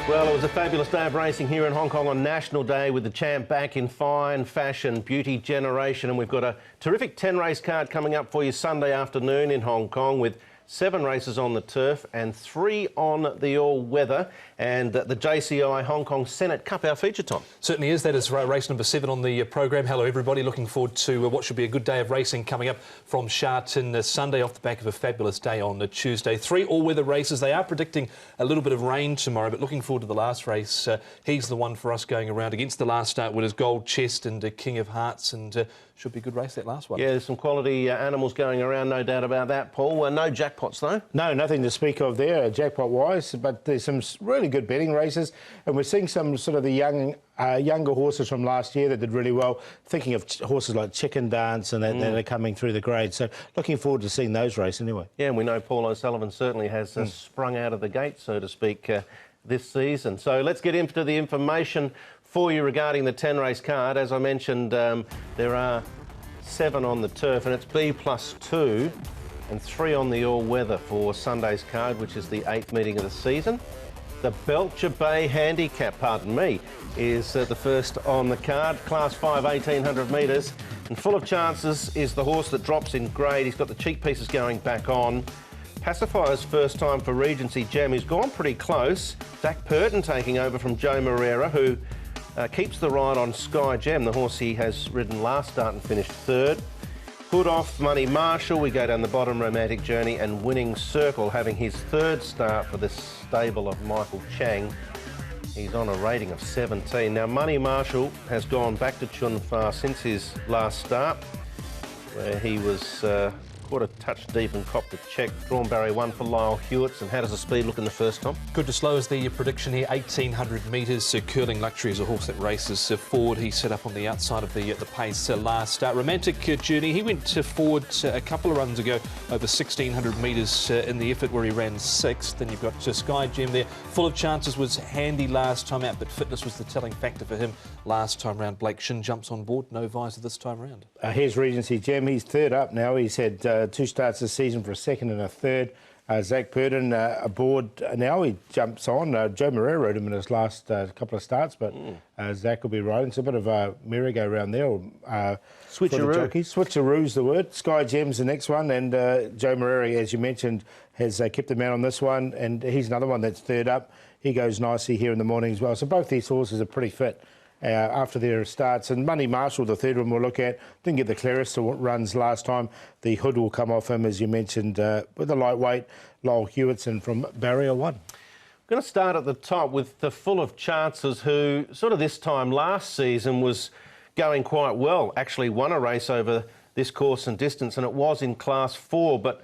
Well, it was a fabulous day of racing here in Hong Kong on National Day with the champ back in fine fashion, beauty generation, and we've got a terrific 10-race card coming up for you Sunday afternoon in Hong Kong with 7 races on the turf and 3 on the all-weather, and the JCI Hong Kong Senate Cup, our feature, Tom. Certainly is. That is race number 7 on the program. Hello, everybody. Looking forward to what should be a good day of racing coming up from Sha Tin Sunday off the back of a fabulous day on Tuesday. 3 all-weather races. They are predicting a little bit of rain tomorrow, but looking forward to the last race. He's the one for us going around against the last start winners, Gold Chest and King of Hearts, and should be a good race, that last one. Yeah, there's some quality animals going around, no doubt about that, Paul. No jackpots, though? No, nothing to speak of there, jackpot-wise, but there's some really good betting races, and we're seeing some sort of the younger horses from last year that did really well, thinking of horses like Chicken Dance and that are coming through the grade. So looking forward to seeing those race anyway. Yeah, and we know Paul O'Sullivan certainly has sprung out of the gate, so to speak, this season. So let's get into the information for you regarding the 10-race card. As I mentioned, there are 7 on the turf, and it's B+2 and 3 on the all-weather for Sunday's card, which is the 8th meeting of the season. The Belcher Bay Handicap, pardon me, is the first on the card. Class 5, 1,800 metres, and full of chances is the horse that drops in grade. He's got the cheek pieces going back on. Pacifier's first time for Regency Gem. He's gone pretty close. Zach Purton taking over from Joe Moreira, who keeps the ride on Sky Gem, the horse he has ridden last start and finished 3rd. Hood Off, Money Marshall, we go down the bottom, Romantic Journey, and Winning Circle having his 3rd start for this stable of Michael Chang. He's on a rating of 17. Now, Money Marshall has gone back to Chun Fa since his last start, where he was caught a touch deep and copped a check. Drawn barrier 1 for Lyle Hewitts. And how does the speed look in the first, Tom? Good to slow is the prediction here. 1,800 metres. Curling Luxury is a horse that races forward. He set up on the outside of the pace last start. Romantic Journey, he went forward a couple of runs ago over 1,600 metres in the effort where he ran 6th. Then you've got Sky Gem there. Full of chances, was handy last time out, but fitness was the telling factor for him last time round. Blake Shin jumps on board. No visor this time round. Here's Regency Gem. He's 3rd up now. He's had 2 starts this season for a 2nd and a 3rd. Zach Purton aboard now. He jumps on. Joe Moreira rode him in his last couple of starts, but Zach will be riding. It's a bit of a merry-go-round there. Switcheroo. Switcheroo's the word. Sky Gem's the next one, and Joe Moreira, as you mentioned, has kept him out on this one, and he's another one that's 3rd up. He goes nicely here in the morning as well. So both these horses are pretty fit after their starts. And Money Marshall, the 3rd one we'll look at, didn't get the clearest runs last time. The hood will come off him, as you mentioned, with the lightweight, Lyle Hewitts from barrier 1. I'm going to start at the top with the Full of Chances, who sort of this time last season was going quite well. Actually won a race over this course and distance, and it was in Class 4, but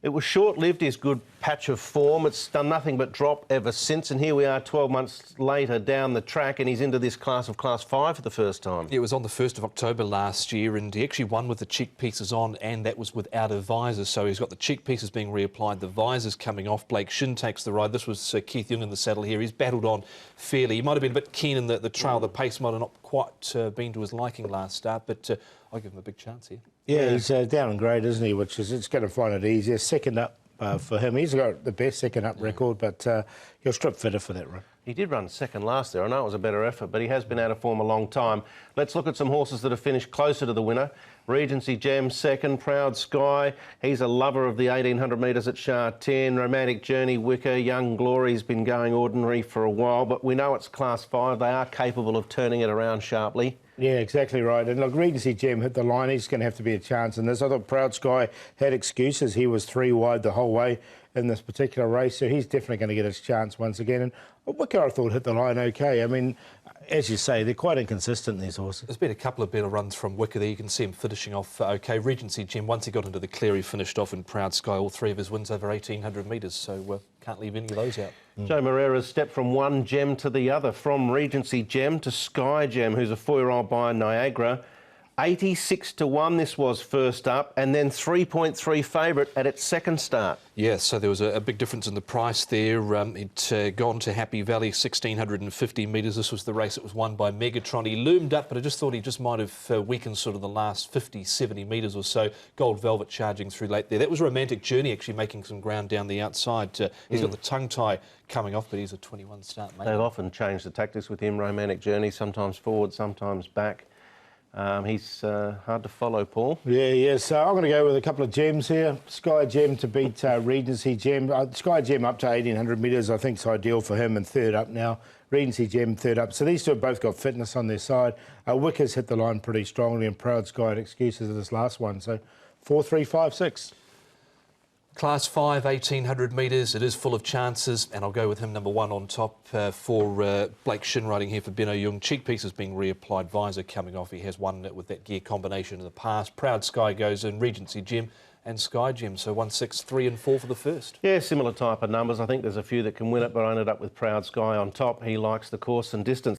it was short-lived, his good patch of form. It's done nothing but drop ever since, and here we are 12 months later down the track, and he's into this class of Class 5 for the first time. It was on the 1st of October last year, and he actually won with the cheek pieces on, and that was without a visor. So he's got the cheek pieces being reapplied, the visors coming off. Blake Shin takes the ride. This was Keith Young in the saddle here. He's battled on fairly. He might have been a bit keen in the trail. The pace might have not quite been to his liking last start, but I'll give him a big chance here. Yeah, he's down in grade, isn't he? Which is, it's going to find it easier. 2nd up for him. He's got the best 2nd up record, but he'll strip fitter for that run. He did run 2nd last there. I know it was a better effort, but he has been out of form a long time. Let's look at some horses that have finished closer to the winner. Regency Gem 2nd, Proud Sky. He's a lover of the 1,800 metres at Sha Tin. Romantic Journey, Wicker, Young Glory's been going ordinary for a while, but we know it's Class 5. They are capable of turning it around sharply. Yeah, exactly right. And look, Regency Gem hit the line. He's going to have to be a chance in this. I thought Proud Sky had excuses. He was 3 wide the whole way in this particular race, so he's definitely going to get his chance once again. And Wicker, I thought, hit the line okay. I mean, as you say, they're quite inconsistent, these horses. There's been a couple of better runs from Wicker there. You can see him finishing off okay. Regency Gem, once he got into the clear, he finished off in Proud Sky. All 3 of his wins over 1,800 metres, so can't leave any of those out. Joe Moreira's stepped from one gem to the other, from Regency Gem to Sky Gem, who's a 4-year-old by Niagara. 86 to 1 this was first up, and then 3.3 favourite at its second start. Yeah, so there was a big difference in the price there. It gone to Happy Valley, 1,650 metres. This was the race that was won by Megatron. He loomed up, but I just thought he just might have weakened sort of the last 50, 70 metres or so. Gold Velvet charging through late there. That was Romantic Journey actually making some ground down the outside. He's got the tongue tie coming off, but he's a 21 start mate. They've often changed the tactics with him, Romantic Journey, sometimes forward, sometimes back. He's hard to follow, Paul. Yeah. So I'm going to go with a couple of gems here. Sky Gem to beat Regency Gem. Sky Gem up to 1,800 metres, I think is ideal for him, and third up now. Regency Gem third up. So these two have both got fitness on their side. Wickers hit the line pretty strongly, and Proud Sky had excuses of this last one. So 4, 3, 5, 6. Class 5, 1,800 metres. It is full of chances, and I'll go with him number 1 on top for Blake Shin riding here for Benno Young. Cheek pieces being reapplied, visor coming off. He has won it with that gear combination in the past. Proud Sky goes in, Regency Gem and Sky Gem. So 1, 6, 3 and 4 for the first. Yeah, similar type of numbers. I think there's a few that can win it, but I ended up with Proud Sky on top. He likes the course and distance.